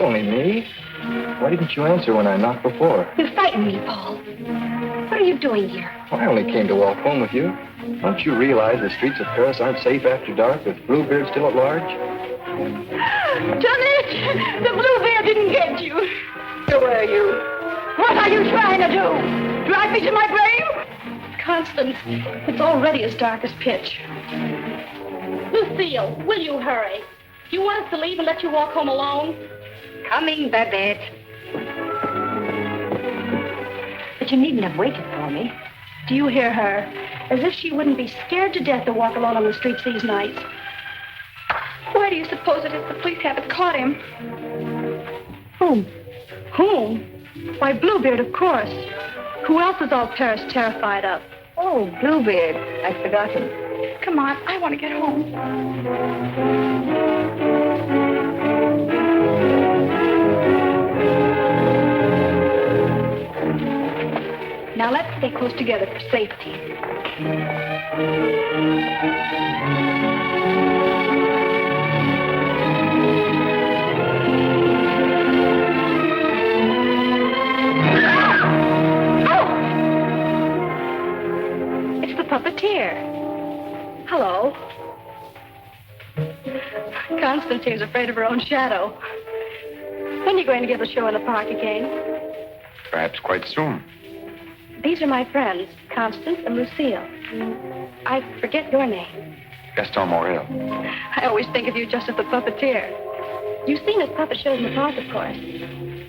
only me. Why didn't you answer when I knocked before? You frightened me, Paul. What are you doing here? I only came to walk home with you. Don't you realize the streets of Paris aren't safe after dark with Bluebeard still at large? Johnny, the Bluebeard didn't get you. Who are you? What are you trying to do? Drag me to my grave? Constance, it's already as dark as pitch. Lucille, will you hurry? Do you want us to leave and let you walk home alone? Coming, Babette. But you needn't have waited for me. Do you hear her? As if she wouldn't be scared to death to walk alone on the streets these nights. Why do you suppose it is the police haven't caught him? Whom? Whom? Why, Bluebeard, of course. Who else is all Paris terrified of? Oh, Bluebeard. I'd forgotten. Come on, I want to get home. Now let's stay close together for safety. It's the puppeteer. Hello. Constance here's afraid of her own shadow. When are you going to give a show in the park again? Perhaps quite soon. These are my friends, Constance and Lucille. I forget your name. Gaston Morel. I always think of you just as the puppeteer. You've seen his puppet shows in the park, of course.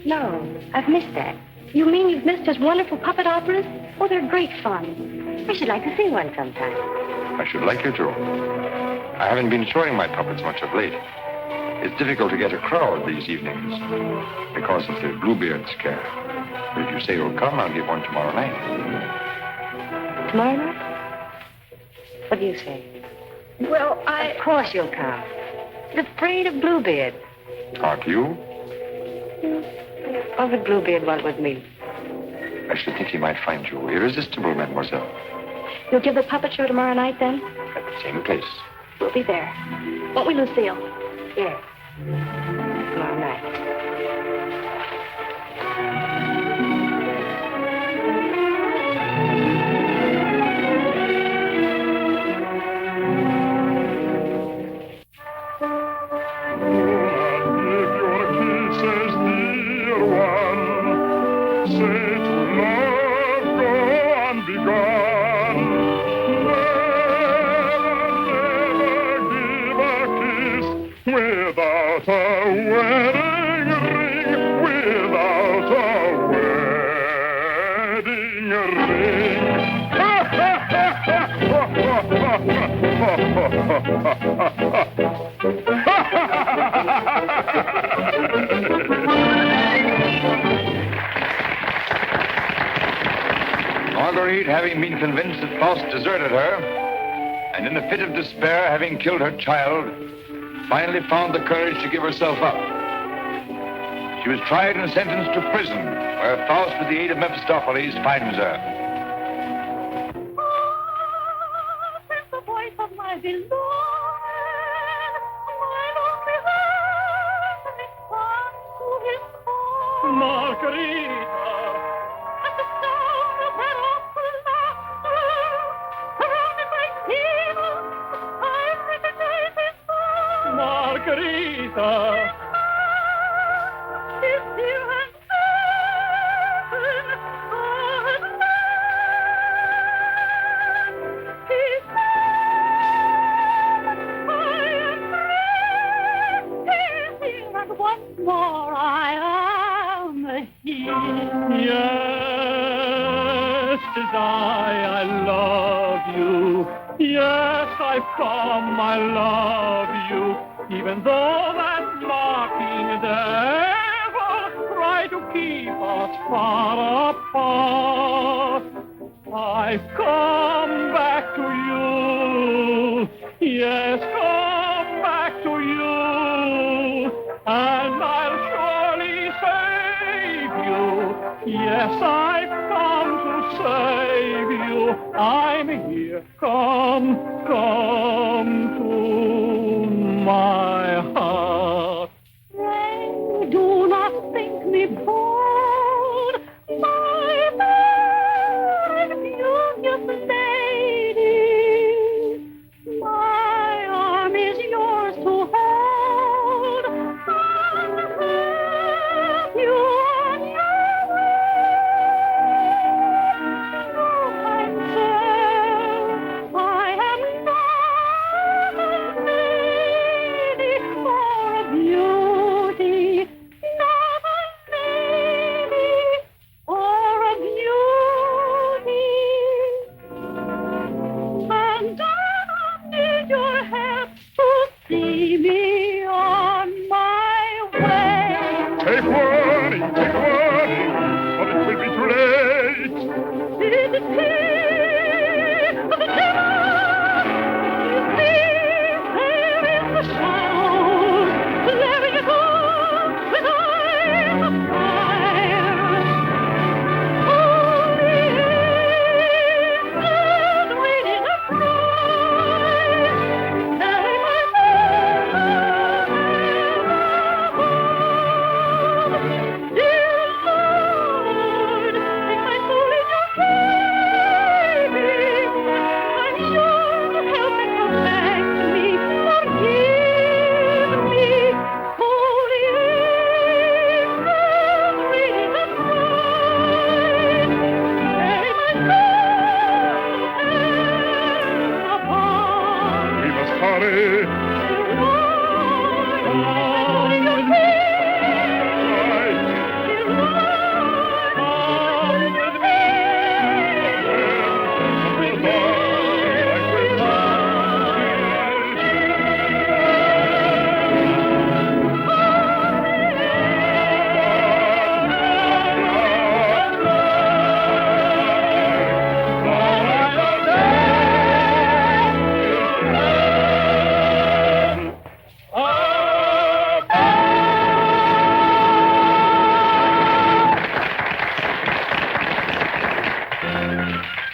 No, I've missed that. You mean you've missed his wonderful puppet operas? Oh, they're great fun. I should like to see one sometime. I should like you to. I haven't been showing my puppets much of late. It's difficult to get a crowd these evenings because of the Bluebeard scare. But if you say you'll come, I'll give one tomorrow night. Tomorrow night? What do you say? Well, Of course you'll come. But afraid of Bluebeard. Aren't you? What would Bluebeard want with me? I should think he might find you irresistible, mademoiselle. you'll give the puppet show tomorrow night, then? At the same place. We'll be there. Won't we, Lucille? Yes. Tomorrow night. Without a wedding ring, without a wedding ring. Marguerite, having been convinced that Faust deserted her, and in a fit of despair, having killed her child, finally found the courage to give herself up. She was tried and sentenced to prison, where Faust, with the aid of Mephistopheles, finds her. It's the voice of my beloved, my lonely heart responds to his call. Margarita, At the sound of her awful laughter, surrounded by demons, I recognize his voice. Margarita. His dear and certain, and he said, I am free, and once more I am here. Yes, 'tis I love you. Yes, I've come, I love you. Even though that mocking devil try to keep us far apart, I've come back to you. Yes, come back to you. And I'll surely save you. Yes, I've come to save you. I'm here. Come to my heart. Pray do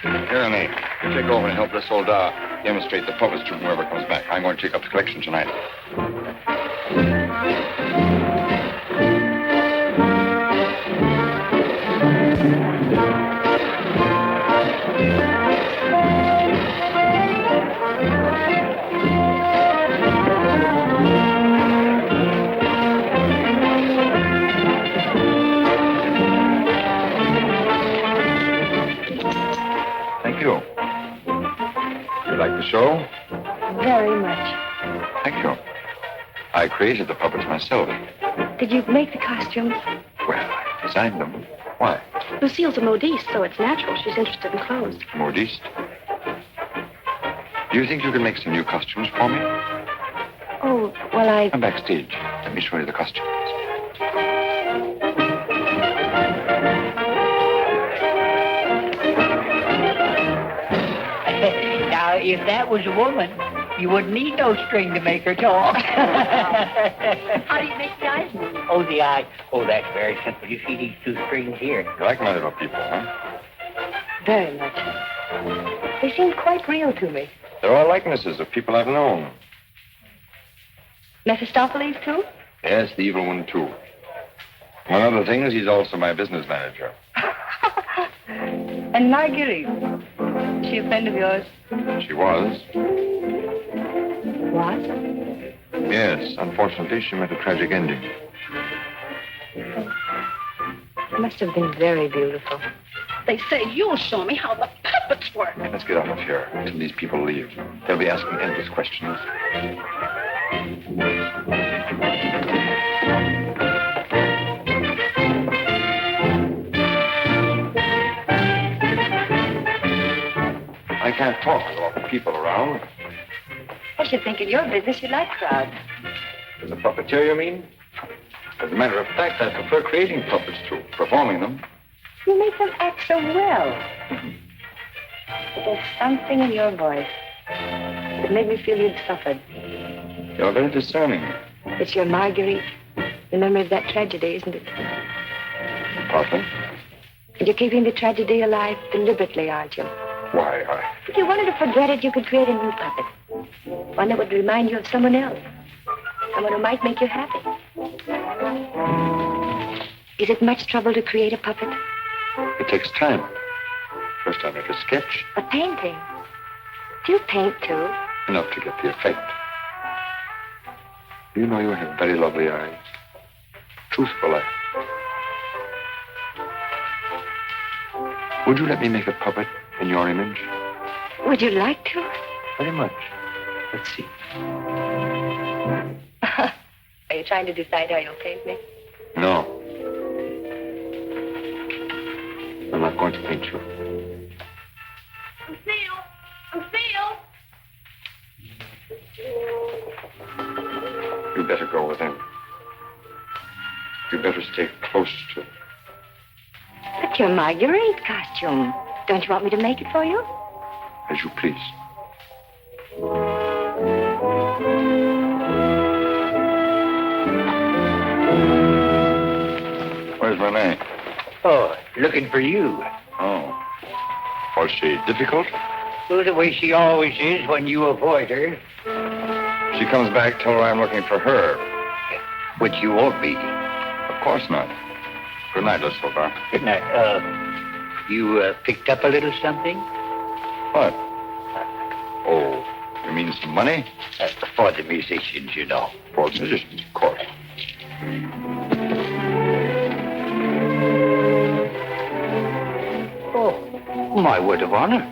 Here, Annie. You take over and help this old demonstrate the puppets to whoever comes back. I'm going to take up the collection tonight. Thank you. You like the show? Very much. Thank you. I created the puppets myself. Did you make the costumes? Well, I designed them. Why? Lucille's a modiste, so it's natural she's interested in clothes. Modiste? Do you think you can make some new costumes for me? Oh, well, Come backstage. Let me show you the costumes. Now, if that was a woman, you wouldn't need no string to make her talk. How do you make the eyes move? Oh, the eye. Oh, that's very simple. You see these two strings here? You like my little people, huh? Very much. They seem quite real to me. They're all likenesses of people I've known. Mephistopheles, too? Yes, the evil one, too. Among other things, he's also my business manager. And Marguerite. Is she a friend of yours? She was. What? Yes, unfortunately, she met a tragic ending. It must have been very beautiful. They say you'll show me how the puppets work. Let's get out of here until these people leave. They'll be asking endless questions. I can't talk with all the people around. I should think in your business you like crowds. As a puppeteer, you mean? As a matter of fact, I prefer creating puppets to performing them. You make them act so well. But there's something in your voice that made me feel you'd suffered. You're very discerning. It's your Marguerite. The memory of that tragedy, isn't it? Partly. And you're keeping the tragedy alive deliberately, aren't you? Why, If you wanted to forget it, you could create a new puppet. One that would remind you of someone else. Someone who might make you happy. Is it much trouble to create a puppet? It takes time. First, I make a sketch. A painting? Do you paint, too? Enough to get the effect. You know you have very lovely eyes. Truthful eyes. Would you let me make a puppet in your image? Would you like to? Very much. Let's see. Are you trying to decide how you'll paint me? No. I'm not going to paint you. Lucille! You better go with him. You better stay close to him. But your Marguerite costume. Don't you want me to make it for you? As you please. Where's Renee? Oh, looking for you. Oh. Was she difficult? Well, the way she always is when you avoid her. She comes back, tell her I'm looking for her. Which you won't be. Of course not. Good night, Miss Silver. Good night. You picked up a little something? What? Oh, you mean some money? For the musicians, you know. For musicians, of course. Oh, my word of honor.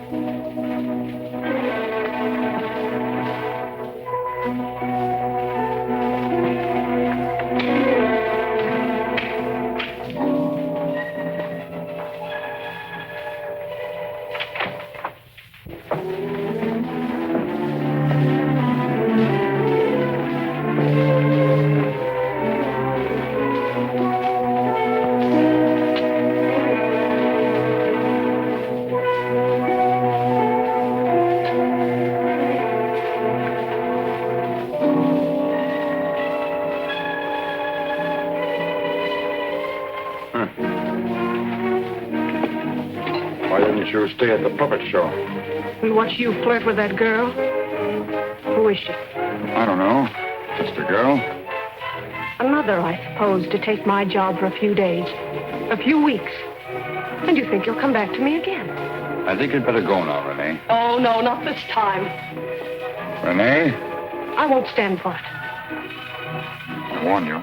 didn't you stay at the puppet show? And watch you flirt with that girl? Who is she? I don't know. Just a girl. Another, I suppose, to take my job for a few days. A few weeks. And you think you'll come back to me again? I think you'd better go now, Renee. Oh, no, not this time. Renee, I won't stand for it. I warn you.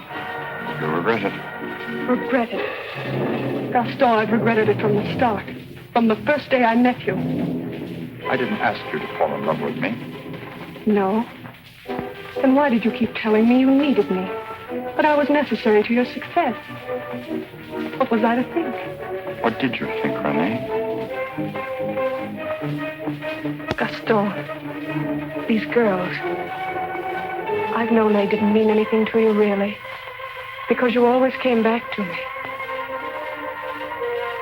You'll regret it. Regret it. Gaston, I've regretted it from the start. From the first day I met you. I didn't ask you to fall in love with me. No. Then why did you keep telling me you needed me? That I was necessary to your success? What was I to think? What did you think, Renee? Gaston, these girls, I've known they didn't mean anything to you, really, because you always came back to me.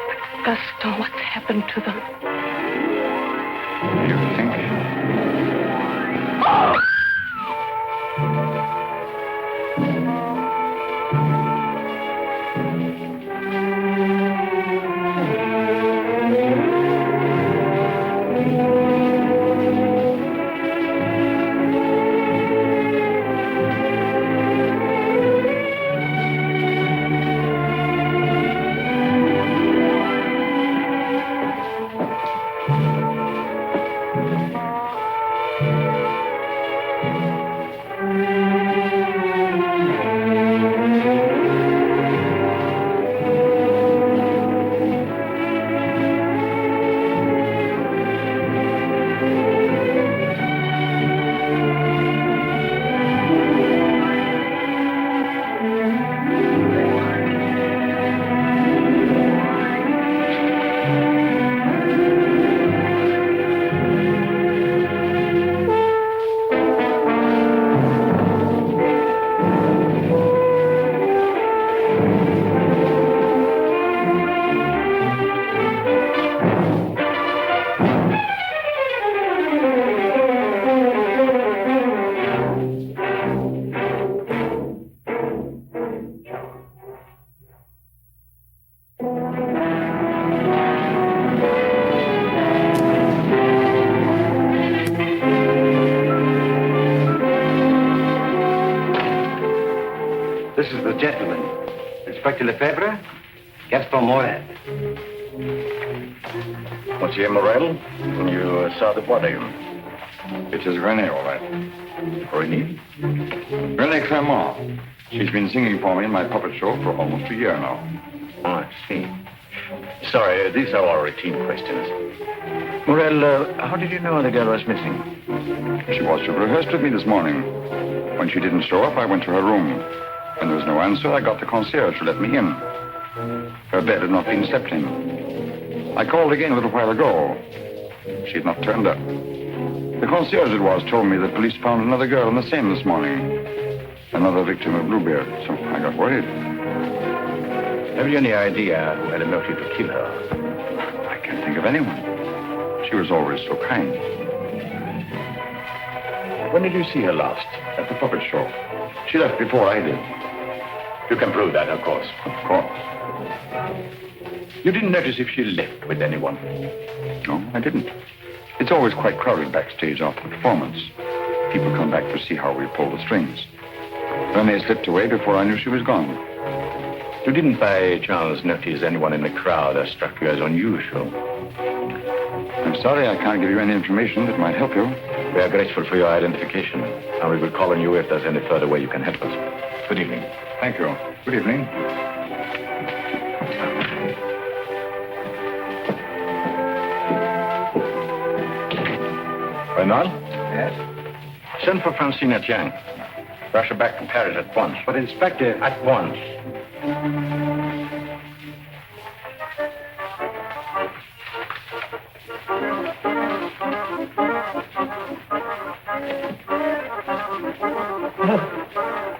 But Gaston, what's happened to them? You think? This is the gentleman. Inspector Lefebvre, Gaston Morel. Monsieur Morel, you saw the body. It is Renee, all right. Renee? Renee Clermont. She's been singing for me in my puppet show for almost a year now. Oh, I see. Sorry, these are all routine questions. Morel, how did you know the girl was missing? She was to rehearse with me this morning. When she didn't show up, I went to her room. When there was no answer, I got the concierge to let me in. Her bed had not been slept in. I called again a little while ago. She had not turned up. The concierge it was told me that police found another girl in the same this morning. Another victim of Bluebeard, so I got worried. Have you any idea who had a motive to kill her? I can't think of anyone. She was always so kind. When did you see her last? At the puppet show. She left before I did. You can prove that, of course. Of course. You didn't notice if she left with anyone? No, I didn't. It's always quite crowded backstage after the performance. People come back to see how we pull the strings. Renee slipped away before I knew she was gone. You didn't by chance notice anyone in the crowd that struck you as unusual? I'm sorry I can't give you any information that might help you. We are grateful for your identification, and we will call on you if there's any further way you can help us. Good evening. Thank you. Good evening. Reynald? Yes? Send for Francine Etienne. Rush her back to Paris at once. But, Inspector... At once.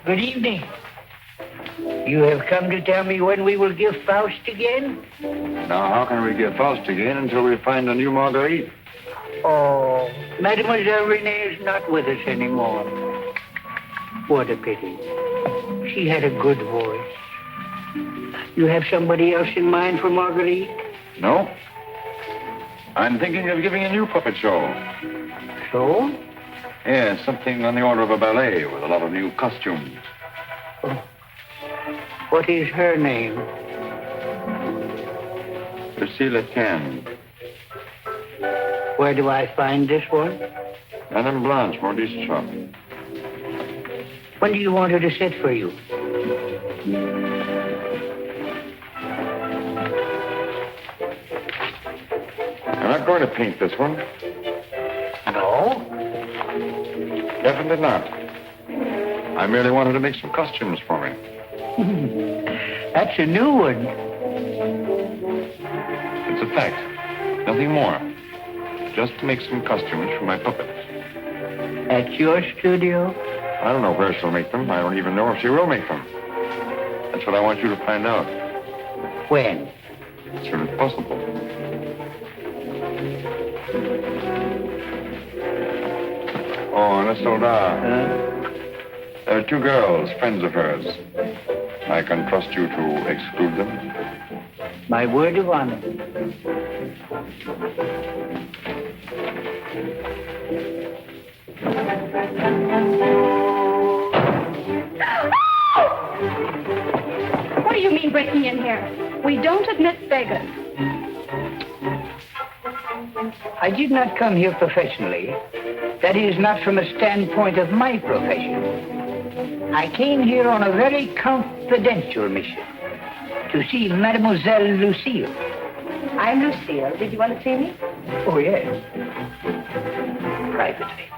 Good evening. You have come to tell me when we will give Faust again? Now, how can we get Faust again until we find a new Marguerite? Oh, Mademoiselle Renee is not with us anymore. What a pity. She had a good voice. You have somebody else in mind for Marguerite? No. I'm thinking of giving a new puppet show. So? Yes, something on the order of a ballet with a lot of new costumes. What is her name? Lucille Can. Where do I find this one? Madame Blanche, Maurice's shop. When do you want her to sit for you? I'm not going to paint this one. No? Definitely not. I merely wanted to make some costumes for me. That's a new one. It's a fact. Nothing more. Just to make some costumes for my puppets. At your studio? I don't know where she'll make them. I don't even know if she will make them. That's what I want you to find out. When? As soon as possible. Oh, and a soldat. There are two girls, friends of hers. I can trust you to exclude them. My word of honor. What do you mean breaking in here? We don't admit beggars. I did not come here professionally. That is, not from a standpoint of my profession. I came here on a very confidential mission to see Mademoiselle Lucille. I'm Lucille. Did you want to see me? Oh, yes. Privately.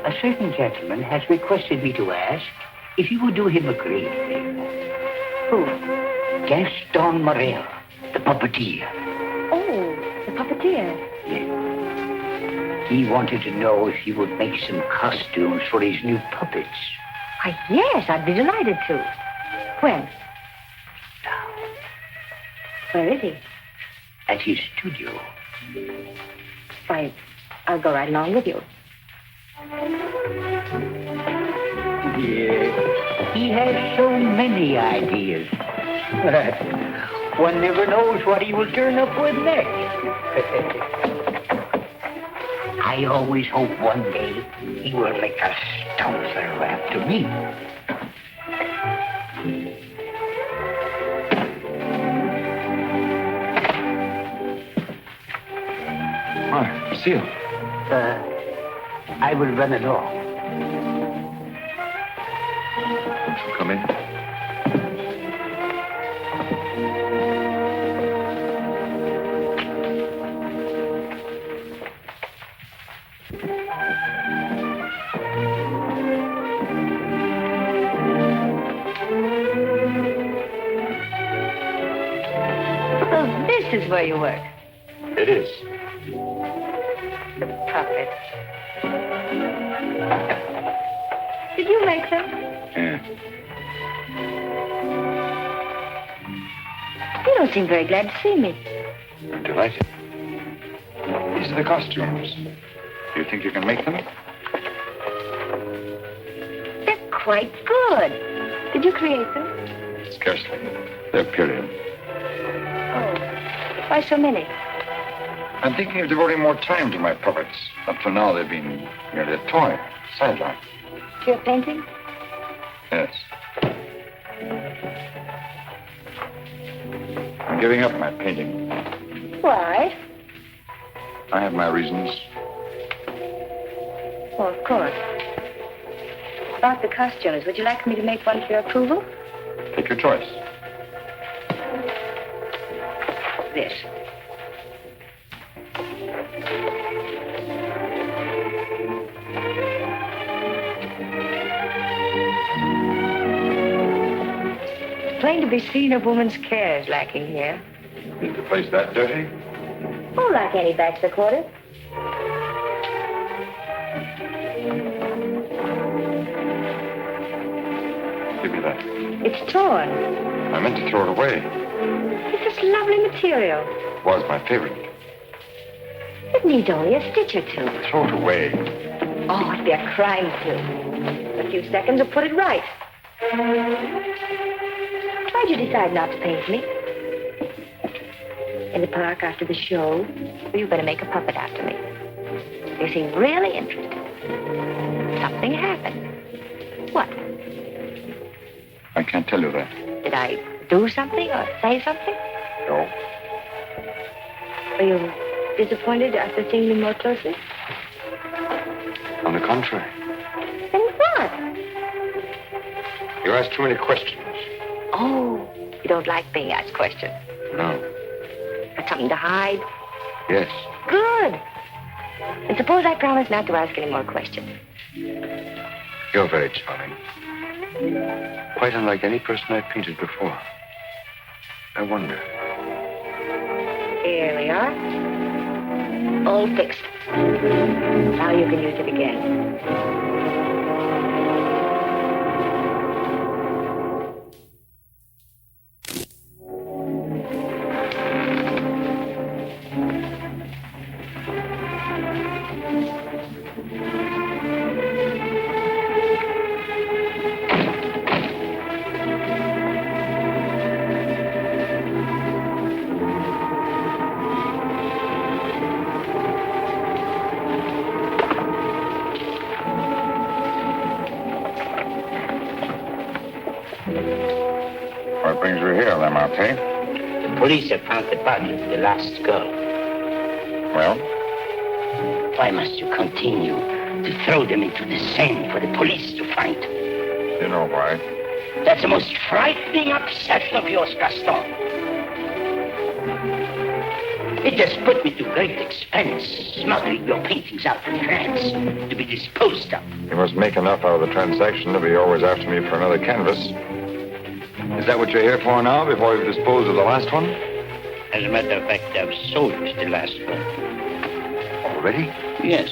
A certain gentleman has requested me to ask if you would do him a great favor. Who? Gaston Morel, the puppeteer. Oh, the puppeteer. Yes. He wanted to know if you would make some costumes for his new puppets. Why, yes, I'd be delighted to. When? Now, Where is he? at his studio. Why, I'll go right along with you. Yes. He has so many ideas. One never knows what he will turn up with next. I always hope one day he will make a stouther after me. Hi, Lucille. I will run along. Won't you come in? So this is where you work. It is. The puppets. Did you make them? Yeah. You don't seem very glad to see me. I'm delighted. These are the costumes. Do you think you can make them? They're quite good. Did you create them? Scarcely. They're period. Oh, why so many? I'm thinking of devoting more time to my puppets. Up till now, they've been merely a toy, sideline. To your painting? Yes. I'm giving up my painting. Why? I have my reasons. Well, of course. About the costumes, would you like me to make one for your approval? Take your choice. This. Plain to be seen a woman's care is lacking here. Is the place that dirty? Oh, like any bachelor quarters. Give me that. It's torn. I meant to throw it away. It's this lovely material. It was my favorite. It needs only a stitch or two. Throw it away. Oh, it'd be a crime to. A few seconds will put it right. Why'd you decide not to paint me? In the park after the show, you were going to make a puppet after me. You seemed really interested. Something happened. What? I can't tell you that. Did I do something or say something? No. Were you disappointed after seeing me more closely? On the contrary. Then what? You asked too many questions. Oh, you don't like being asked questions. No. Got something to hide? Yes. Good. And suppose I promise not to ask any more questions. You're very charming. Quite unlike any person I've painted before. I wonder. Here we are. All fixed. Now you can use it again. What brings you here, Lamarté? The police have found the body of the last girl. Well? Why must you continue to throw them into the Seine for the police to find? You know why. That's the most frightening obsession of yours, Gaston. It has put me to great expense, smuggling your paintings out from France to be disposed of. You must make enough out of the transaction to be always after me for another canvas. Is that what you're here for now, before you've disposed of the last one? As a matter of fact, I've sold the last one. Already? Yes.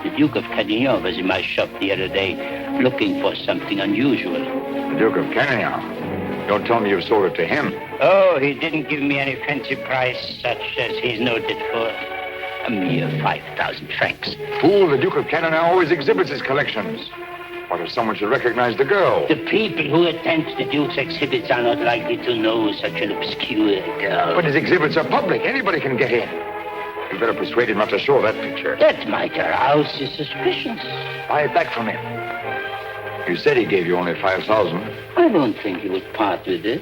The Duke of Cadignan was in my shop the other day looking for something unusual. The Duke of Cadignan? Don't tell me you've sold it to him. Oh, he didn't give me any fancy price, such as he's noted for. A mere 5,000 francs. Fool, the Duke of Cadignan always exhibits his collections. What if someone should recognize the girl? The people who attend the Duke's exhibits are not likely to know such an obscure girl. But his exhibits are public. Anybody can get in. You better persuade him not to show that picture. That might arouse his suspicions. Buy it back from him. You said he gave you only 5,000. I don't think he would part with it.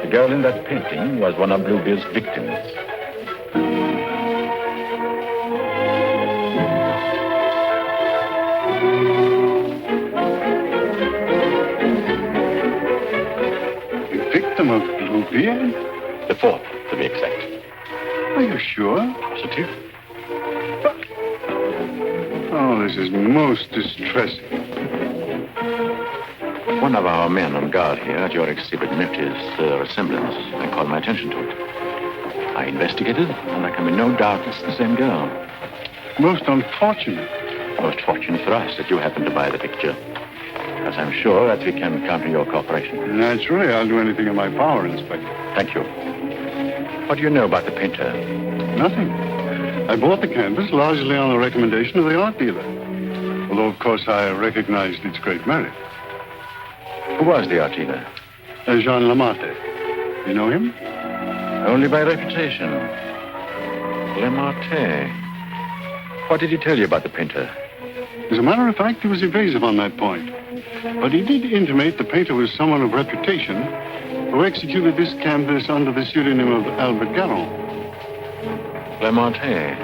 The girl in that painting was one of Bluebeard's victims. Victim of Bluebeard? The fourth, to be exact. Are you sure? Positive. Oh, this is most distressing. One of our men on guard here at your exhibit noticed the resemblance and called my attention to it. I investigated, and there can be no doubt it's the same girl. Most unfortunate. Most fortunate for us that you happened to buy the picture. As I'm sure that we can count on your cooperation. Naturally, I'll do anything in my power, Inspector. Thank you. What do you know about the painter? Nothing. I bought the canvas largely on the recommendation of the art dealer. Although, of course, I recognized its great merit. Who was the art dealer? Jean Lamarté. You know him? Only by reputation. Lamarté. What did he tell you about the painter? As a matter of fact, he was evasive on that point. But he did intimate the painter was someone of reputation who executed this canvas under the pseudonym of Albert Garron. Lamarté.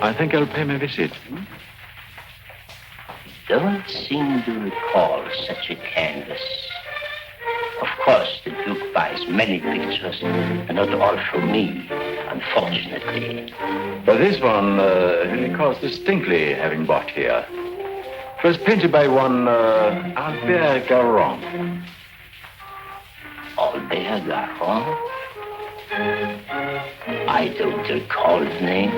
I think I'll pay him a visit. Don't seem to recall such a canvas. Of course, the Duke buys many pictures, and not all from me, unfortunately. But this one, he recalls distinctly having bought here. It was painted by one Albert Garron. Albert Garron? I don't recall the name.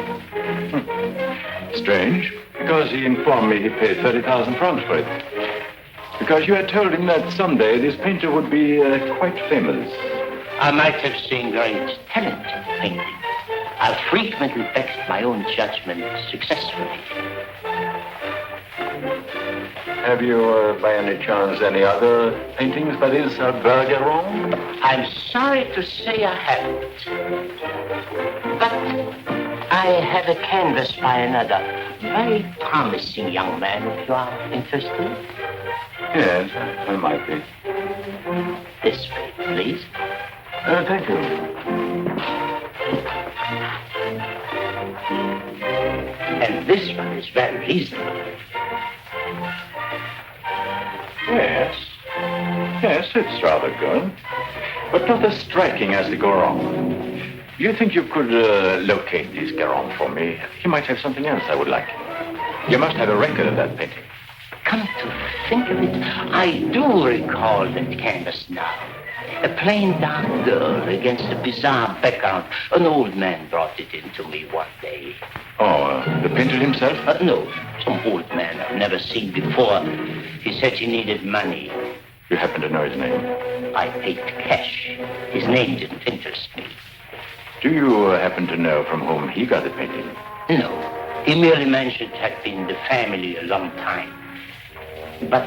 Strange, because he informed me he paid 30,000 francs for it. Because you had told him that someday this painter would be quite famous. I might have seen great talent in painting. I've frequently vexed my own judgment successfully. Have you, by any chance, any other paintings by this Bergeron? I'm sorry to say I haven't. But I have a canvas by another very promising young man, if you are interested. Yes, I might be. This way, please. Thank you. And this one is very reasonable. Yes. Yes, it's rather good. But not as striking as the Goron. Do you think you could locate this Goron for me? He might have something else I would like. You must have a record of that painting. Come to think of it, I do recall that canvas now. A plain dark girl against a bizarre background. An old man brought it in to me one day. Oh, the painter himself? No, some old man I've never seen before. He said he needed money. You happen to know his name? I paid cash. His name didn't interest me. Do you happen to know from whom he got the painting? No, he merely mentioned it had been the family a long time. But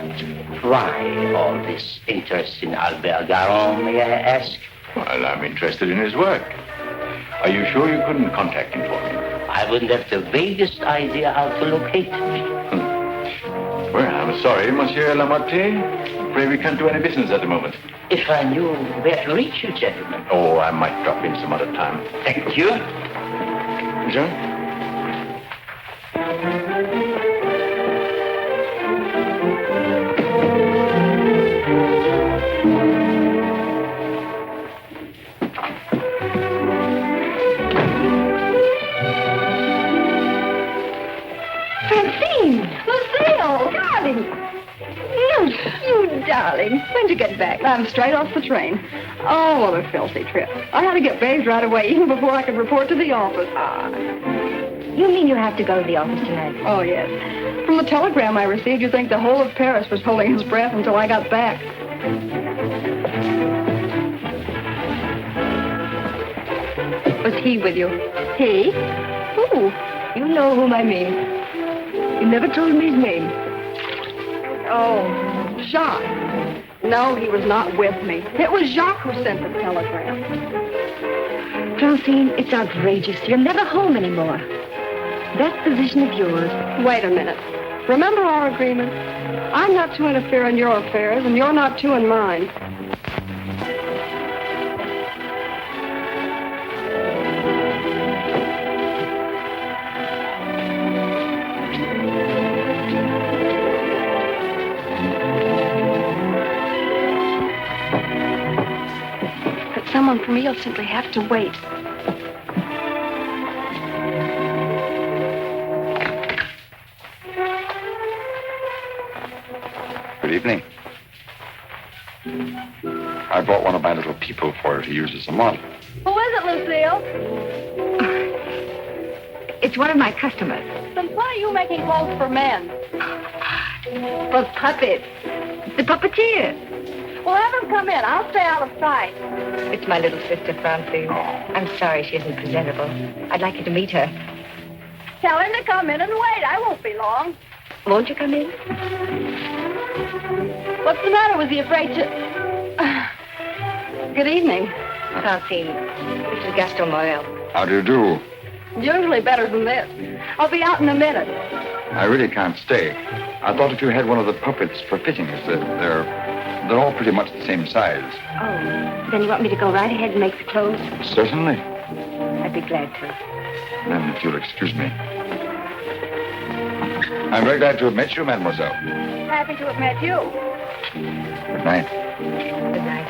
why all this interest in Albert Garon, may I ask? Well, I'm interested in his work. Are you sure you couldn't contact him for me? I wouldn't have the vaguest idea how to locate him. Well, I'm sorry, Monsieur Lamotte. Pray we can't do any business at the moment. If I knew where to reach you, gentlemen. Oh, I might drop in some other time. Thank you. Jean? You darling. When'd you get back? I'm straight off the train. Oh, what a filthy trip. I had to get bathed right away, even before I could report to the office. You mean you have to go to the office tonight? Oh, yes. From the telegram I received, you'd think the whole of Paris was holding his breath until I got back. Was he with you? He? Who? You know whom I mean. You never told me his name. Oh, Jacques. No, he was not with me. It was Jacques who sent the telegram. Francine, it's outrageous. You're never home anymore. That position of yours. Wait a minute. Remember our agreement? I'm not to interfere in your affairs, and you're not to in mine. Someone for me, you'll simply have to wait. Good evening. I brought one of my little people for her to use as a model. Who is it, Lucille? It's one of my customers. Then why are you making clothes for men? For puppets. The puppeteer. Well, have him come in. I'll stay out of sight. It's my little sister, Francine. I'm sorry she isn't presentable. I'd like you to meet her. Tell him to come in and wait. I won't be long. Won't you come in? What's the matter? Was he afraid to... Good evening. Francine, this is Gaston Morel. How do you do? Usually better than this. I'll be out in a minute. I really can't stay. I thought if you had one of the puppets for fittings, they're all pretty much the same size. Oh, then you want me to go right ahead and make the clothes? Certainly. I'd be glad to. Then, if you'll excuse me. I'm very glad to have met you, mademoiselle. Happy to have met you. Good night. Good night.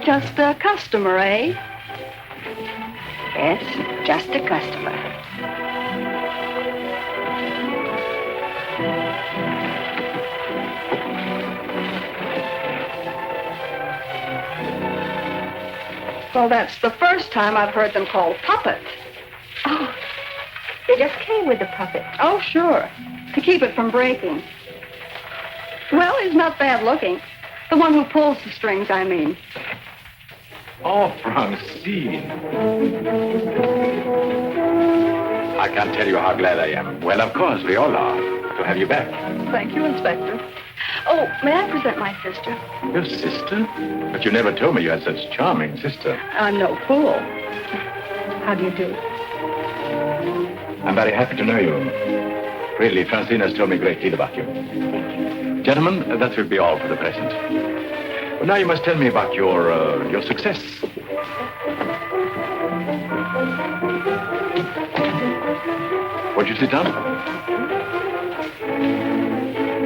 Just a customer, eh? Yes, just a customer. Well, that's the first time I've heard them called puppets. Oh, they just came with the puppet. Oh, sure. To keep it from breaking. Well, he's not bad looking. The one who pulls the strings, I mean. Oh, Francine. I can't tell you how glad I am. Well, of course, we all are, to have you back. Thank you, Inspector. Oh, may I present my sister? Your sister? But you never told me you had such a charming sister. I'm no fool. How do you do? I'm very happy to know you. Really, Francine has told me a great deal about you. Gentlemen, that will be all for the present. Well, now you must tell me about your success. Won't you sit down?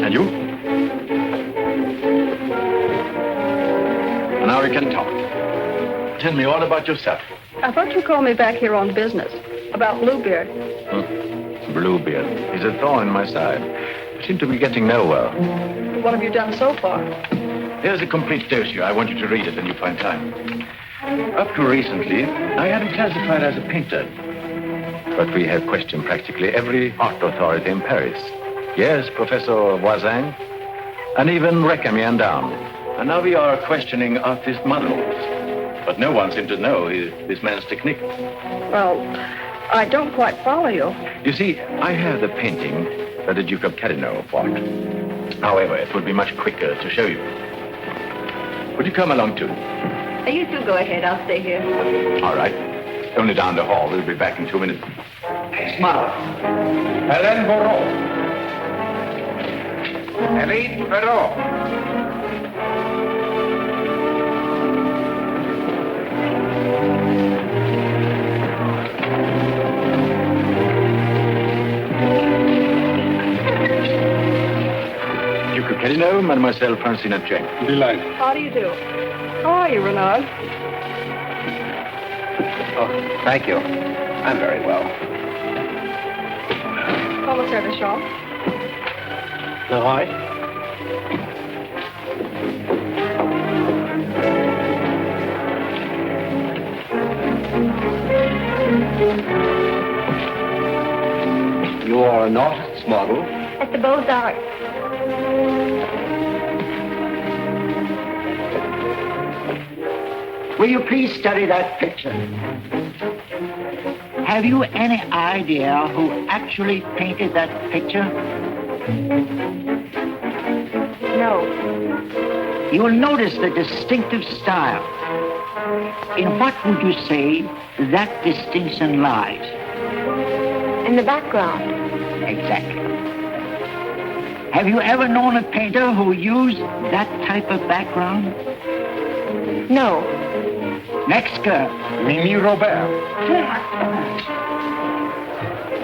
And you? And now we can talk. Tell me all about yourself. I thought you called me back here on business. About Bluebeard. Bluebeard. He's a thorn in my side. I seem to be getting nowhere. What have you done so far? Here's a complete dossier. I want you to read it when you find time. Up to recently, I had him classified as a painter. But we have questioned practically every art authority in Paris. Yes, Professor Voisin, and even Recamier down. And now we are questioning artist models. But no one seems to know this man's technique. Well, I don't quite follow you. You see, I have the painting that the Duke of Carignan bought. However, it would be much quicker to show you. Would you come along too? You two go ahead. I'll stay here. All right. Only down the hall. We'll be back in 2 minutes. Smile. Hélène Bourreau. Hélène Perrault. Duke of Carignan, Mademoiselle Francine Jane. Delighted. How do you do? How are you, Renard? Oh, thank you. I'm very well. Commissaire Deschamps. Noir? You are an artist's model? At the Beaux-Arts. Will you please study that picture? Have you any idea who actually painted that picture? No. You will notice the distinctive style. In what would you say that distinction lies? In the background. Exactly. Have you ever known a painter who used that type of background? No. Next girl. Mimi Robert.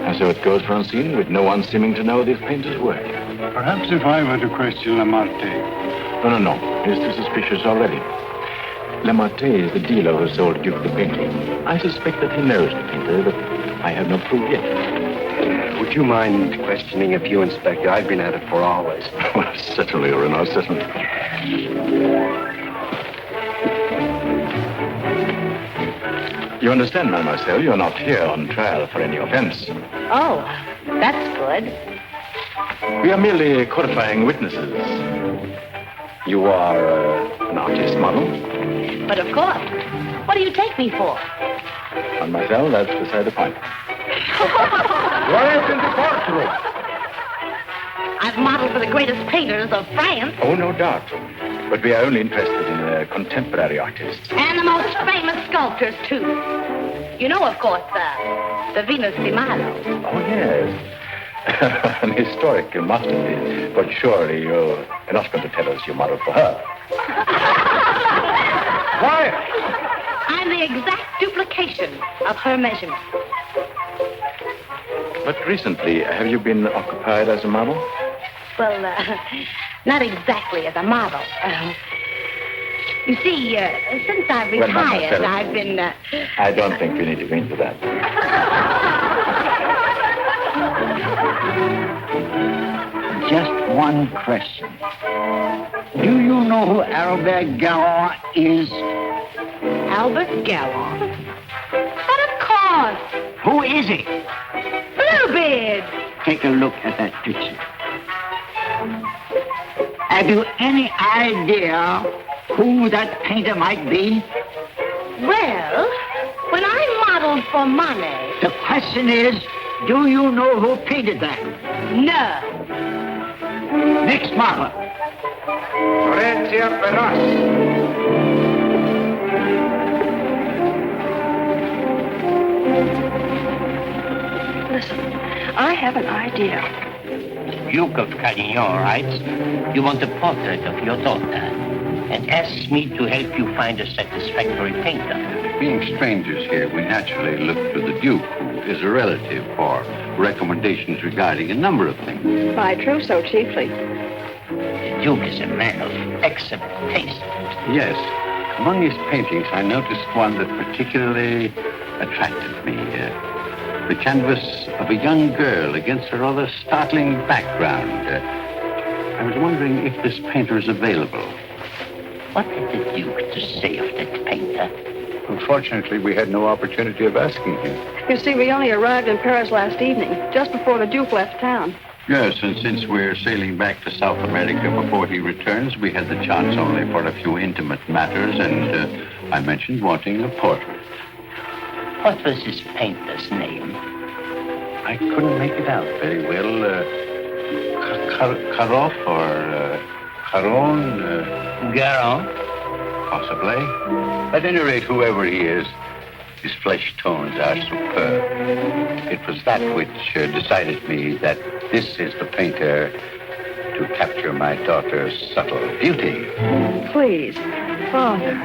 And so it goes, Francine, with no one seeming to know this painter's work. Perhaps if I were to question Lamartine. No. He's too suspicious already. Lamartine is the dealer who sold Duke the painting. I suspect that he knows the painter, but I have no proof yet. Would you mind questioning a few, Inspector? I've been at it for hours. Well, certainly, Renard, certainly. You understand, mademoiselle, you're not here on trial for any offense. Oh, that's good. We are merely qualifying witnesses. You are an artist model? But of course. What do you take me for? Mademoiselle, that's beside the point. Quiet in the courtroom. I've modeled for the greatest painters of France. Oh, no doubt. But we are only interested in contemporary artists. And the most famous sculptors, too. You know, of course, the Venus de Milo. Oh, yes. An historical masterpiece. But surely you're not going to tell us you modeled for her. Quiet. I'm the exact duplication of her measurements. But recently, have you been occupied as a model? Well, not exactly as a model. You see, since I've Well, retired, mademoiselle, I've been... I don't think we need to go into that. Just one question. Do you know who Albert Garon is? Albert Garon? But of course. Who is he? Bluebeard. Take a look at that picture. Have you any idea who that painter might be? Well, when I modeled for money... The question is, do you know who painted that? No. Next model. Florencia Feroz. Listen, I have an idea. Duke of Carignan writes, you want a portrait of your daughter, and asks me to help you find a satisfactory painter. Being strangers here, we naturally look to the Duke, who is a relative, for recommendations regarding a number of things. My trousseau chiefly. The Duke is a man of excellent taste. Yes. Among his paintings, I noticed one that particularly attracted me. The canvas of a young girl against a rather startling background. I was wondering if this painter is available. What had the Duke to say of that painter? Unfortunately, we had no opportunity of asking him. You see, we only arrived in Paris last evening, just before the Duke left town. Yes, and since we're sailing back to South America before he returns, we had the chance only for a few intimate matters, and I mentioned wanting a portrait. What was his painter's name? I couldn't make it out very well. Karoff or Caron? Garon? Possibly. At any rate, whoever he is, his flesh tones are superb. It was that which decided me that this is the painter to capture my daughter's subtle beauty. Please, Father.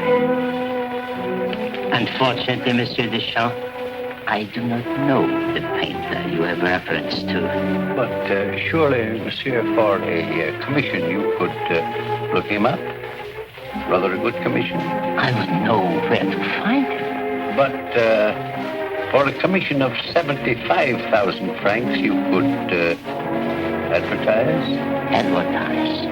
Unfortunately, Monsieur Deschamps, I do not know the painter you have reference to. But surely, monsieur, for a commission, you could look him up. Rather a good commission. I would know where to find him. But for a commission of 75,000 francs, you could advertise? Advertise.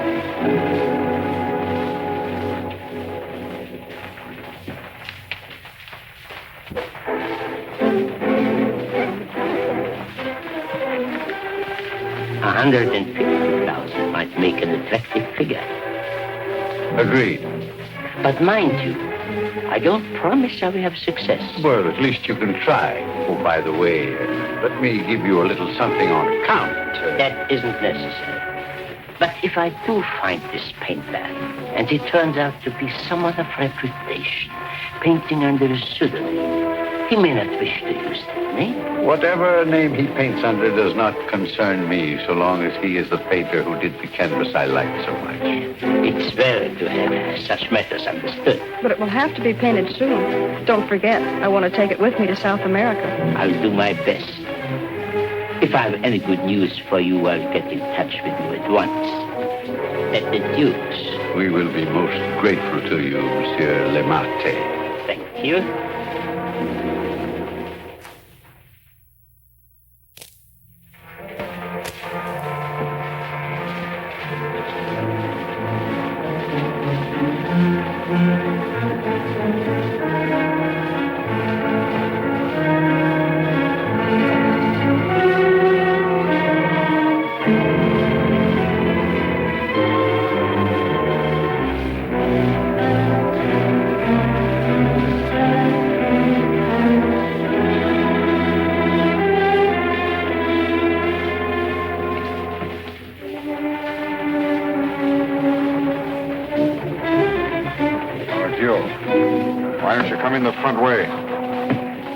150,000 might make an attractive figure. Agreed. But mind you, I don't promise I will have success. Well, at least you can try. Oh, by the way, let me give you a little something on account. That isn't necessary. But if I do find this painter, and he turns out to be someone of reputation, painting under a pseudonym, he may not wish to use that name. Whatever name he paints under does not concern me, so long as he is the painter who did the canvas I like so much. It's well to have such matters understood. But it will have to be painted soon. Don't forget, I want to take it with me to South America. I'll do my best. If I have any good news for you, I'll get in touch with you at once. At the Duke's. We will be most grateful to you, Monsieur Lemarte. Thank you. Why don't you come in the front way?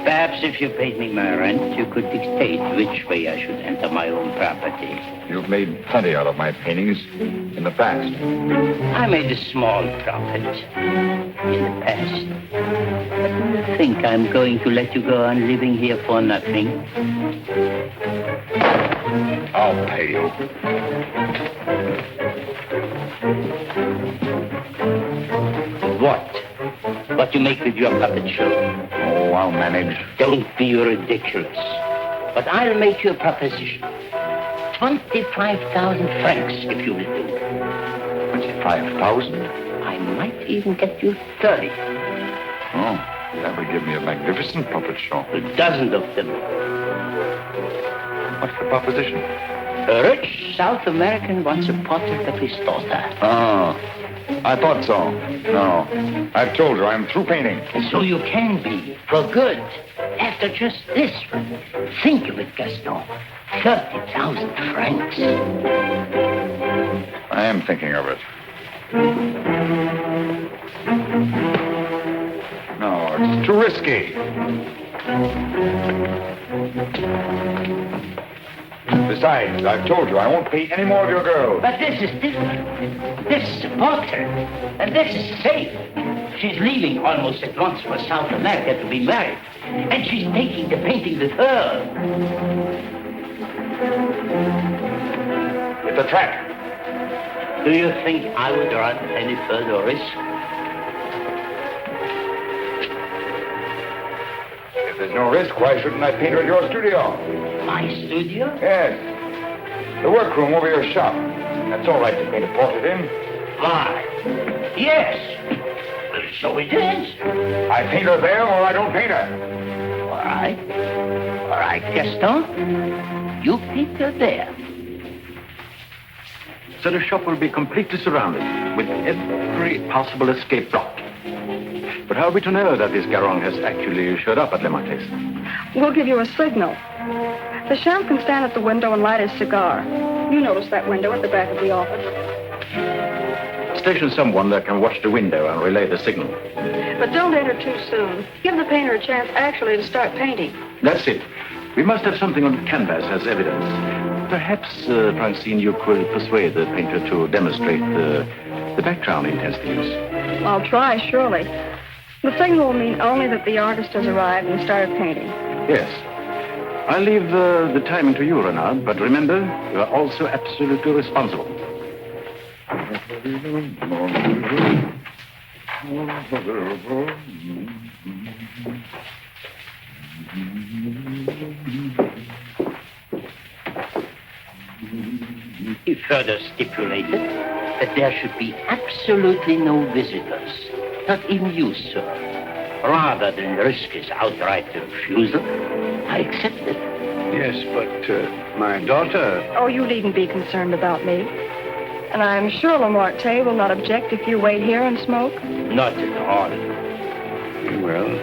Perhaps if you paid me my rent, you could dictate which way I should enter my own property. You've made plenty out of my paintings in the past. I made a small profit in the past. But do you think I'm going to let you go on living here for nothing? I'll pay you. What? What you make with your puppet show? Oh, I'll manage. Don't be ridiculous. But I'll make you a proposition. 25,000 francs, if you will do. 25,000? I might even get you 30. Oh, that would give me a magnificent puppet show. A dozen of them. What's the proposition? A rich South American wants a portrait of his daughter. Oh, I thought so. No. I've told her I'm through painting. So you can be, for good. After just this. Think of it, Gaston. 30,000 francs. I am thinking of it. No, it's too risky. Besides, I've told you I won't paint any more of your girls. But this is different. This is a portrait. And this is safe. She's leaving almost at once for South America to be married. And she's taking the painting with her. It's a trap. Do you think I would run any further risk? If there's no risk, why shouldn't I paint her at your studio? My studio? Yes. The workroom over your shop. That's all right to paint a portrait in. Why? Yes. So it is. I paint her there or I don't paint her. All right. All right, Gaston. You paint her there. So the shop will be completely surrounded with every possible escape blocked. But how are we to know that this Garon has actually showed up at Le Marquis? We'll give you a signal. The champ can stand at the window and light his cigar. You notice that window at the back of the office. Station someone that can watch the window and relay the signal. But don't enter too soon. Give the painter a chance actually to start painting. That's it. We must have something on the canvas as evidence. Perhaps, Francine, you could persuade the painter to demonstrate the background he intends to use. I'll try, surely. The signal will mean only that the artist has arrived and started painting. Yes. I'll leave the timing to you, Renard, but remember, you are also absolutely responsible. He further stipulated that there should be absolutely no visitors, not even you, sir. Rather than risk his outright refusal, I accepted. Yes, but my daughter... Oh, you needn't be concerned about me. And I'm sure Lamarté will not object if you wait here and smoke. Not at all. Well...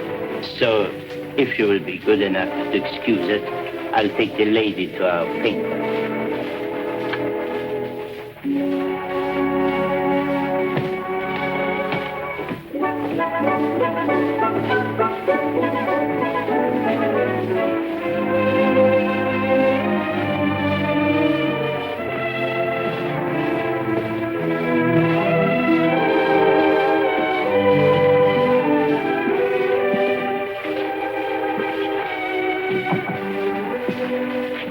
So, if you will be good enough to excuse it, I'll take the lady to our painter.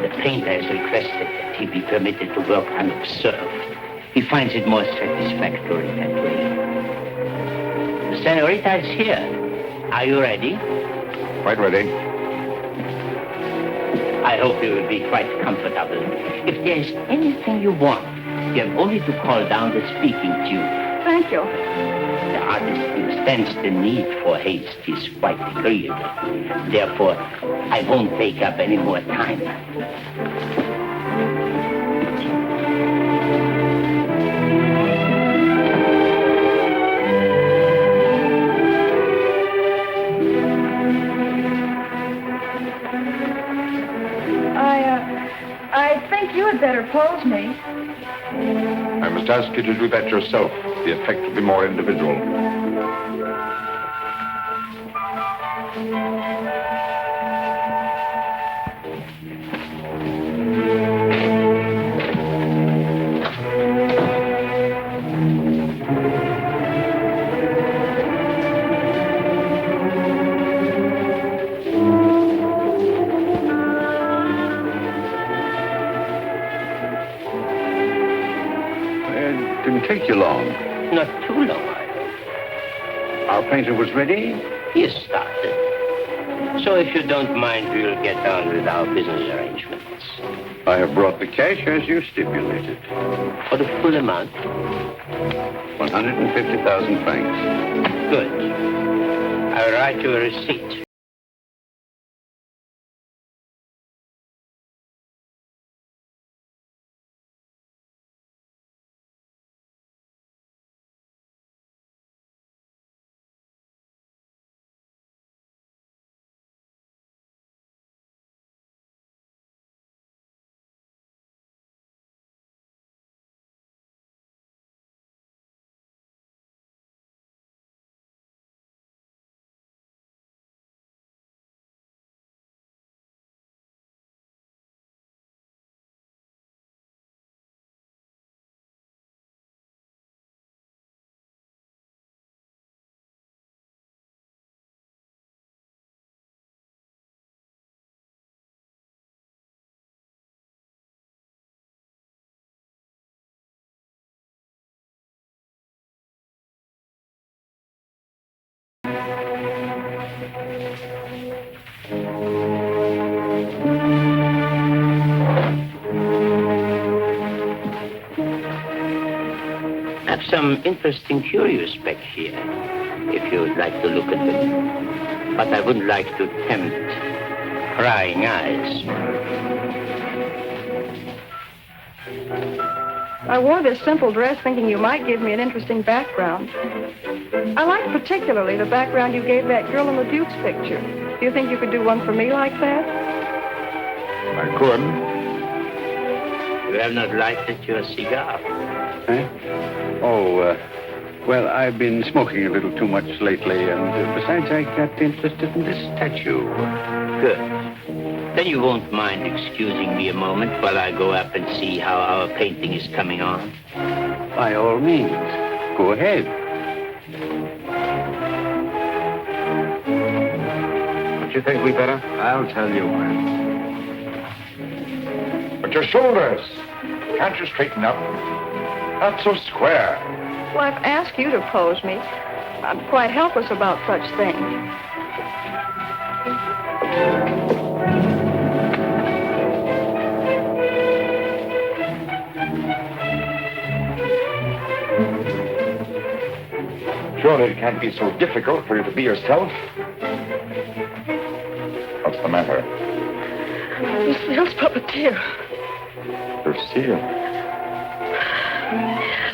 The painter has requested that he be permitted to work unobserved. He finds it more satisfactory that way. The senorita is here. Are you ready? Quite ready. I hope you will be quite comfortable. If there is anything you want, you have only to call down the speaking tube. Thank you. The artist understands the need for haste is quite agreeable. Therefore, I won't take up any more time. I think you had better pose me. I must ask you to do that yourself. The effect will be more individual. Didn't take you long. Not too long. Our painter was ready? He started. So if you don't mind, we'll get on with our business arrangements. I have brought the cash as you stipulated. For the full amount? 150,000 francs. Good. I'll write you a receipt. some interesting curios back here, if you would like to look at them. But I wouldn't like to tempt prying eyes. I wore this simple dress thinking you might give me an interesting background. I like particularly the background you gave that girl in the Duke's picture. Do you think you could do one for me like that? I could. You have not lighted your cigar. Eh? Oh, well, I've been smoking a little too much lately, and besides, I got interested in this statue. Good. Then you won't mind excusing me a moment while I go up and see how our painting is coming on? By all means, go ahead. Don't you think we better? I'll tell you when. But your shoulders, can't you straighten up? Not so square. Well, I've asked you to pose me. I'm quite helpless about such things. Surely it can't be so difficult for you to be yourself. What's the matter? Lucille's puppeteer. Lucille.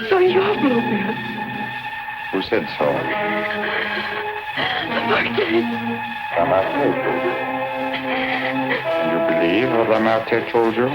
So you're Bluebeard. Who said so? Martin. Lamartine. And you believe what Lamartine told you?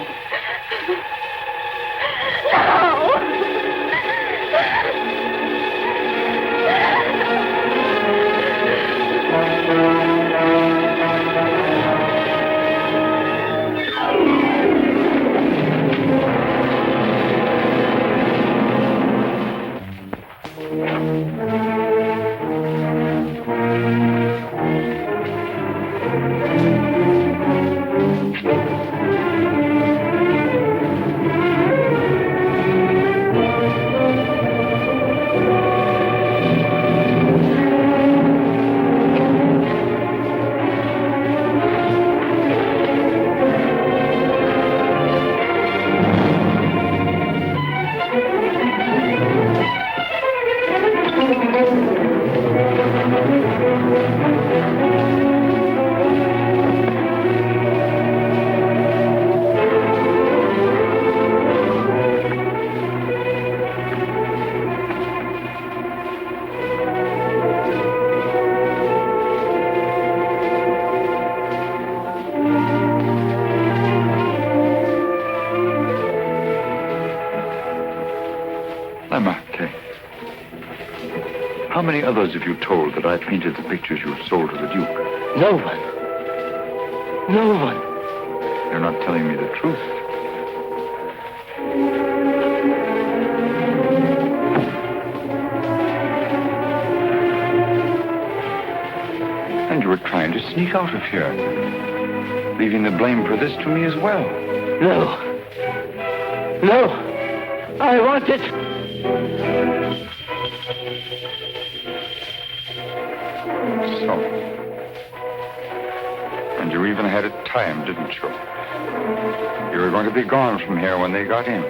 How many others have you told that I painted the pictures you sold to the Duke? No one. No one. You're not telling me the truth. And you were trying to sneak out of here, leaving the blame for this to me as well. No. No. I want it. So. And you even had it timed, didn't you? You were going to be gone from here when they got in.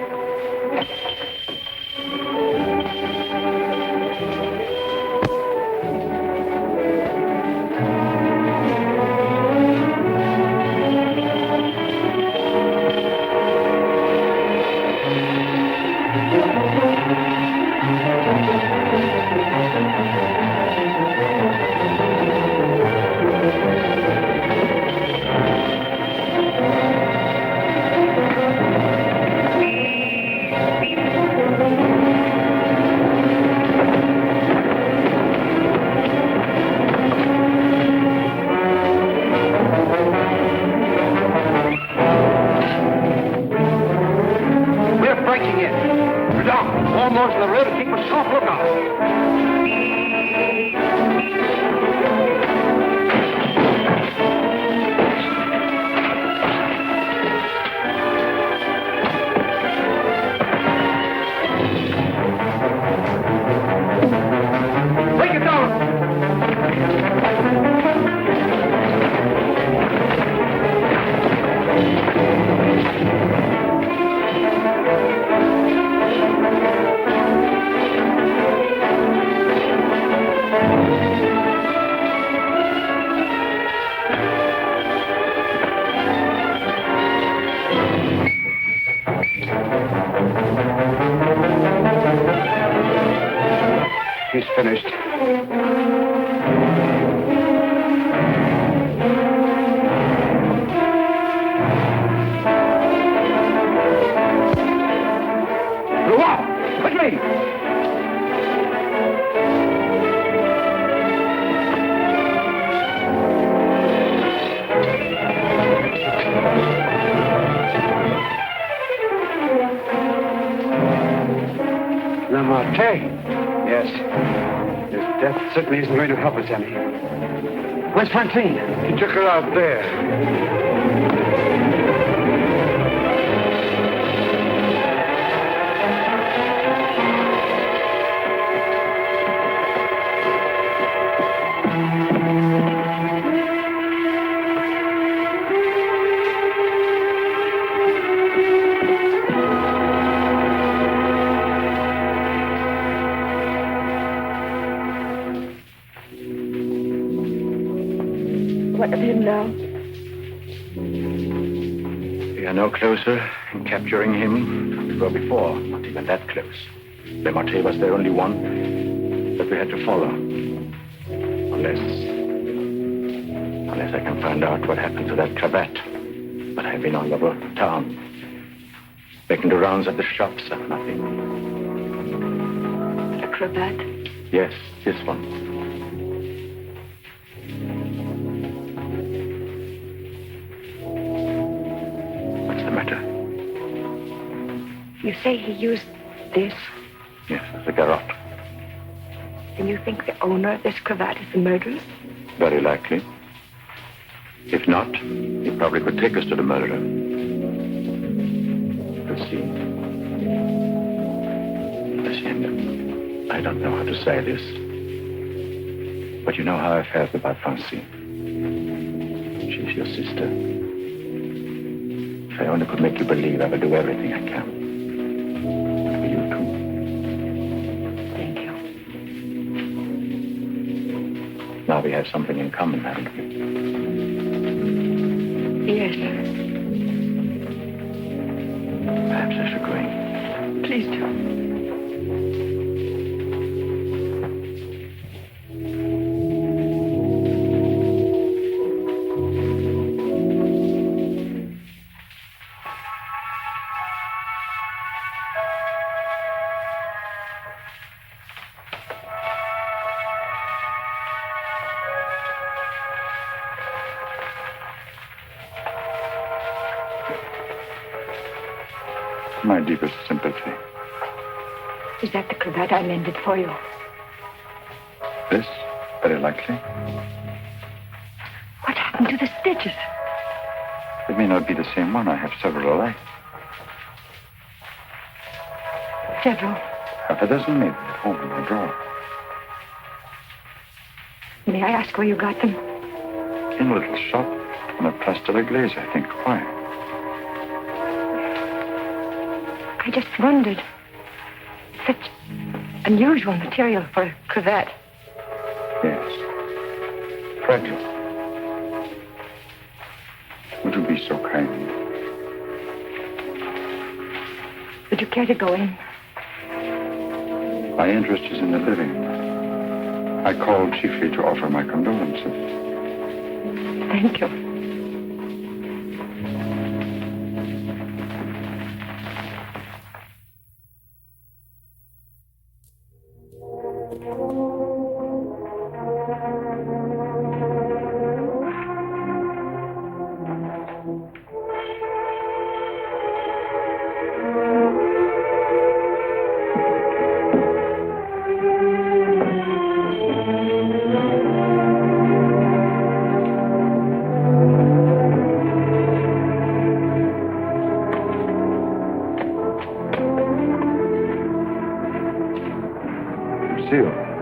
okay? Yes. His death certainly isn't going to help us any. Where's Francine? He took her out there. What of him now? We are no closer in capturing him than we were before. Not even that close. Le Marche was the only one that we had to follow. Unless I can find out what happened to that cravat. But I've been all over town, making the rounds at the shops and nothing. The cravat? Yes, this one. What's the matter? You say he used this? Yes, the garrote. And you think the owner of this cravat is the murderer? Very likely. If not, he probably could take us to the murderer. Let's see. Hacienda, I don't know how to say this, but you know how I felt about Francine. She's your sister. If I only could make you believe, I will do everything I can. For you too. Thank you. Now we have something in common, haven't we? Yes. Perhaps I should go in. Please do. My deepest sympathy. Is that the cravat I mended for you? This, very likely. What happened to the stitches? It may not be the same one. I have several alike. Several. Half a dozen maybe at home in my drawer. May I ask where you got them? In a little shop on a Place de la Glaise, I think. Why? I just wondered. Such unusual material for a cravat. Yes. Fragile. Would you be so kind? Would you care to go in? My interest is in the living. I called chiefly to offer my condolences. Thank you.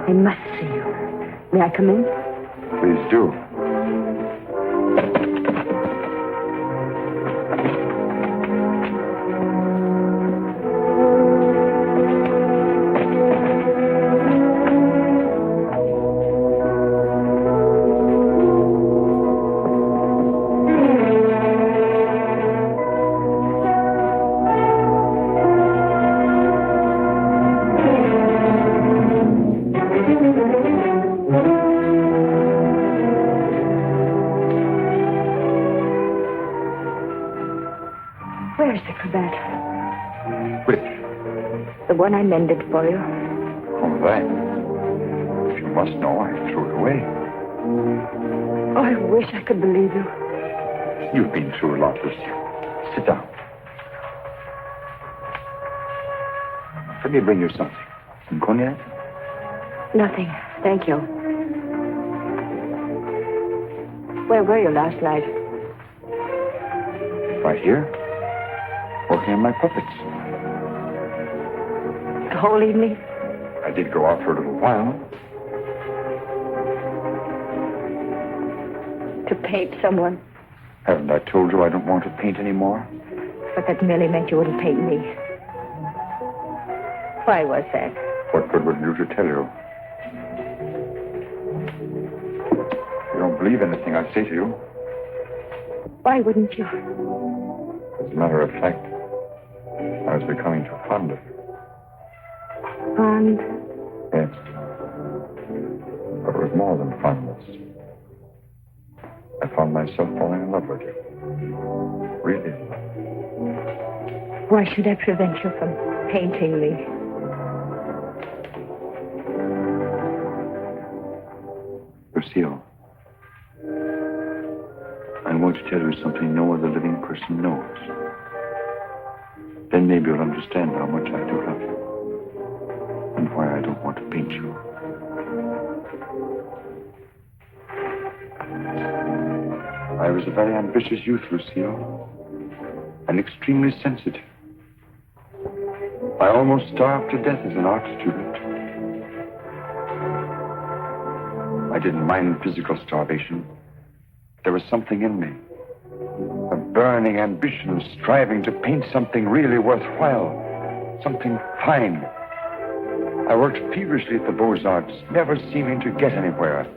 I must see you. May I come in? Please do. Where's the cravat? Which? The one I mended for you. Oh, that. If you must know, I threw it away. Oh, I wish I could believe you. You've been through a lot, Lucia. Sit down. Let me bring you something. Some cognac? Nothing. Thank you. Where were you last night? Right here. Working on my puppets. The whole evening? I did go out for a little while. To paint someone. Haven't I told you I don't want to paint anymore? But that merely meant you wouldn't paint me. Why was that? What good would it do to tell you? You don't believe anything I say to you. Why wouldn't you? As a matter of fact, I was becoming too fond of you. Fond? Yes. But it was more than fondness. I found myself falling in love with you. Really in love. Why should I prevent you from painting me? Lucille, I'm going to tell you something no other living person knows. Then maybe you'll understand how much I do love you. And why I don't want to paint you. I was a very ambitious youth, Lucille. And extremely sensitive. I almost starved to death as an art student. I didn't mind physical starvation. There was something in me. A burning ambition of striving to paint something really worthwhile. Something fine. I worked feverishly at the Beaux-Arts, never seeming to get anywhere.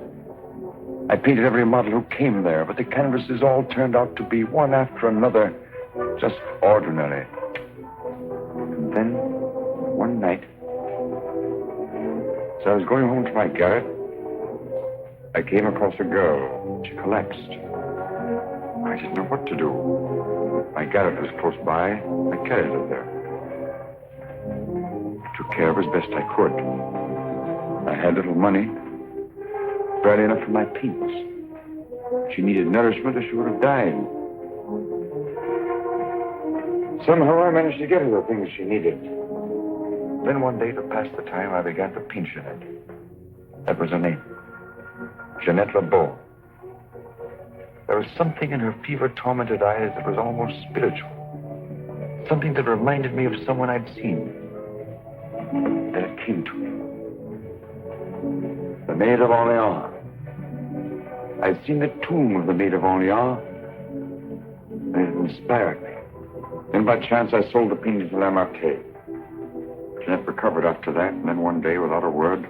I painted every model who came there, but the canvases all turned out to be one after another, just ordinary. And then, one night, as I was going home to my garret, I came across a girl. She collapsed. I didn't know what to do. My garret was close by. I carried her there. I took care of her as best I could. I had little money, barely enough for my paints. She needed nourishment or she would have died. Somehow I managed to get her the things she needed. Then one day, to pass the time, I began to paint Jeanette. That was her name. Jeanette LeBeau. There was something in her fever-tormented eyes that was almost spiritual. Something that reminded me of someone I'd seen. Then it came to me. The Maid of Orleans. I'd seen the tomb of the Maid of Orleans, and it inspired me. Then by chance I sold the painting to Lamartine. Jeanette recovered after that, and then one day, without a word,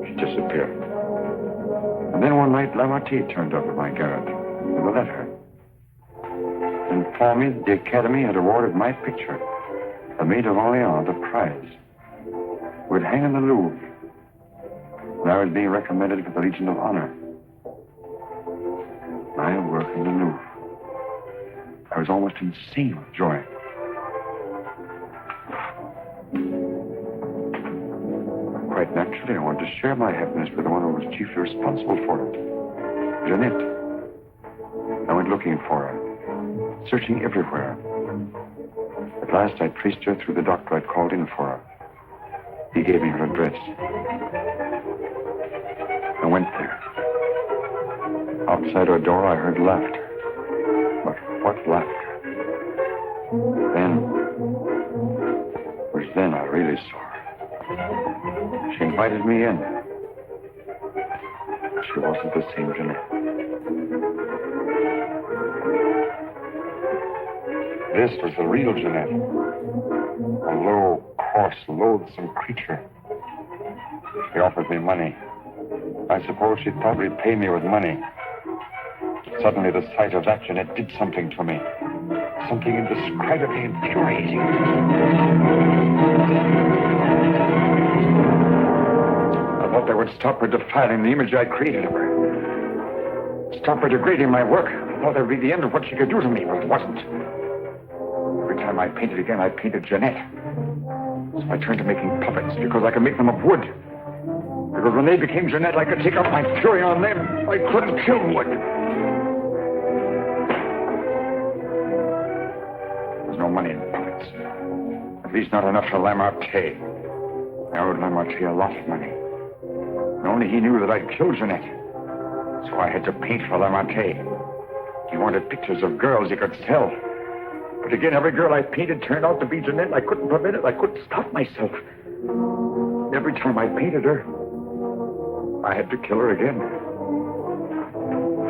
she disappeared. And then one night, Lamartine turned up at my garret with a letter. It informed me that the Academy had awarded my picture, the Maid of Orleans, the prize. It would hang in the Louvre. And I was being recommended for the Legion of Honor. My work in the Louvre. I was almost insane with joy. Quite naturally, I wanted to share my happiness with the one who was chiefly responsible for it. Jeanette. I went looking for her, searching everywhere. At last, I traced her through the doctor I'd called in for her. He gave me her address. I went there. Outside her door, I heard laughter. But what laughter? Then, it was then I really saw her. She invited me in. She wasn't the same Jeanette. This was the real Jeanette. A low, coarse, loathsome creature. She offered me money. I suppose she'd probably pay me with money. Suddenly, the sight of that Jeanette did something to me. Something indescribably infuriating. I thought that would stop her defiling the image I created of her. Stop her degrading my work. I thought that would be the end of what she could do to me, but it wasn't. Every time I painted again, I painted Jeanette. So I turned to making puppets because I could make them of wood. Because when they became Jeanette, I could take out my fury on them. I couldn't kill wood. There's no money in puppets. I At least not enough for Lamarté. I owed Lamarté a lot of money. And only he knew that I'd killed Jeanette. So I had to paint for Lamarté. He wanted pictures of girls he could sell. But again, every girl I painted turned out to be Jeanette. I couldn't prevent it. I couldn't stop myself. Every time I painted her, I had to kill her again.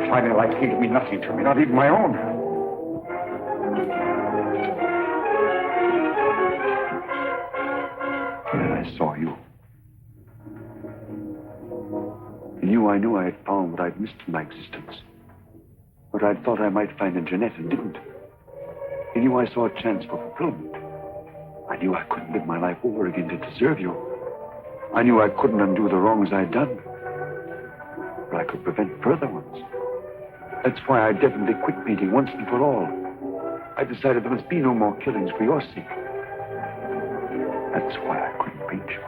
Finally, life came to mean nothing to me, not even my own. And then I saw you. In you, I knew I had found what I'd missed in my existence. What I'd thought I might find in Jeanette and didn't. In you, I saw a chance for fulfillment. I knew I couldn't live my life over again to deserve you. I knew I couldn't undo the wrongs I'd done. But I could prevent further ones. That's why I definitely quit painting once and for all. I decided there must be no more killings for your sake. That's why I couldn't paint you.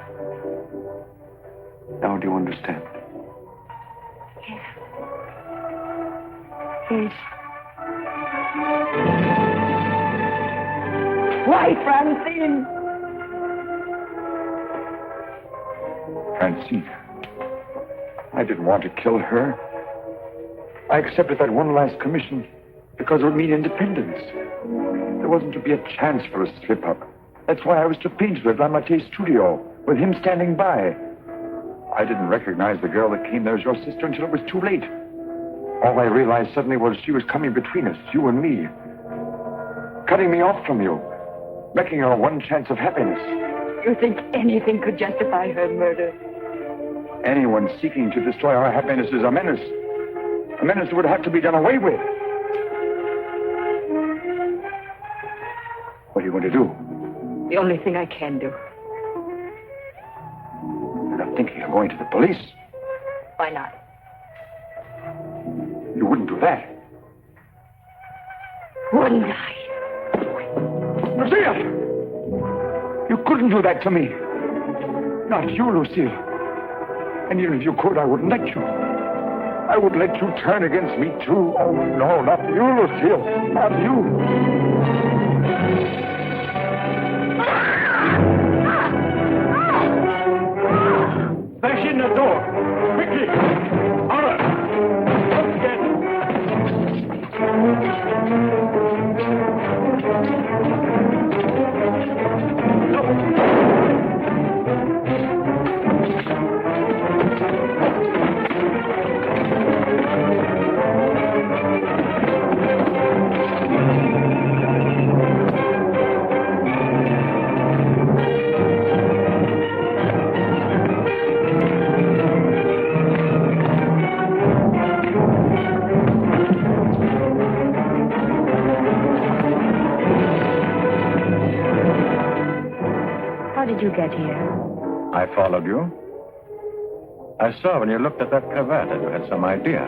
Now do you understand? Yes. Why, Francine? Francine. I didn't want to kill her. I accepted that one last commission because it would mean independence. There wasn't to be a chance for a slip-up. That's why I was to paint her at Lamarté's studio, with him standing by. I didn't recognize the girl that came there as your sister until it was too late. All I realized suddenly was she was coming between us, you and me. Cutting me off from you. Wrecking our one chance of happiness. You think anything could justify her murder? Anyone seeking to destroy our happiness is a menace. A menace that would have to be done away with. What are you going to do? The only thing I can do. You're not thinking of going to the police? Why not? You wouldn't do that. Wouldn't I? Lucille! You couldn't do that to me. Not you, Lucille. And even if you could, I wouldn't let you. I wouldn't let you turn against me, too. Oh, no, not you, Lucille. Not you. Bash in the door. Quickly. Honor. Don't get How did you get here? I followed you. I saw when you looked at that cravat that you had some idea.